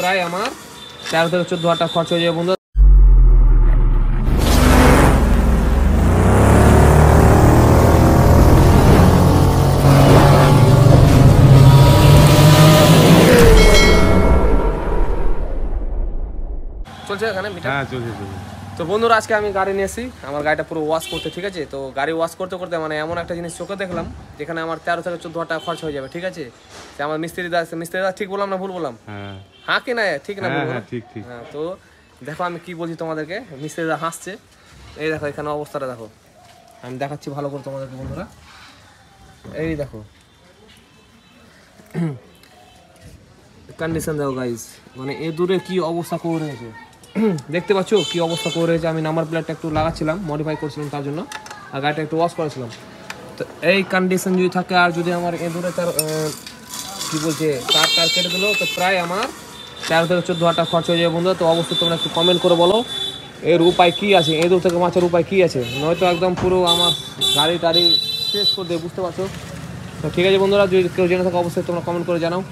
প্রায় আমার 13 থেকে 14 হাজার টাকা খরচ হয়ে যাবে বন্ধু। চলছে এখানে মিটার? হ্যাঁ চলছে। তো বন্ধুরা আজকে আমি গাড়ি নিয়ে এসেছি আমার গাড়িটা পুরো ওয়াশ করতে, ঠিক আছে? তো গাড়ি ওয়াশ করতে করতে মানে এমন একটা জিনিস চোখে দেখলাম যেখানে আমার 13 থেকে 14 হাজার টাকা খরচ হয়ে যাবে, ঠিক আছে? যে আমার মিস্ত্রিদা ঠিক বললাম না ভুল বললাম? হ্যাঁ কি না ঠিক না? ঠিক। হ্যাঁ, তো দেখো আমি কি বলছি তোমাদেরকে, মিস্ত্রিদা হাসছে। এই দেখো এখানে অবস্থাটা দেখো, আমি দেখাচ্ছি ভালো করে তোমাদেরকে বন্ধুরা। এই দেখো কন্ডিশন দেখো গাইস, মানে এ দূরে কি অবস্থা করে রয়েছে দেখতে পাচ্ছ কি অবস্থা করে রয়েছে। আমি নাম্বার প্লেটটা একটু লাগাচ্ছিলাম, মডিফাই করছিলাম তার জন্য, আর গাড়িটা একটু ওয়াশ করেছিলাম। তো এই কন্ডিশন যদি থাকে আর যদি আমার এ দূরে তার কী বলছে তার কেটে দিলো, তো প্রায় আমার 13 থেকে 14 হাজার টাকা খরচ হয়ে যাবে বন্ধু। তো অবশ্যই তোমরা একটু কমেন্ট করে বলো এর উপায় কী আছে, এ দূর থেকে মাছের উপায় কী আছে, নয়তো একদম পুরো আমার গাড়ি টাড়ি শেষ করে দেবে, বুঝতে পারছো? তো ঠিক আছে বন্ধুরা, যদি কেউ জেনে থাকো অবশ্যই তোমরা কমেন্ট করে জানাও।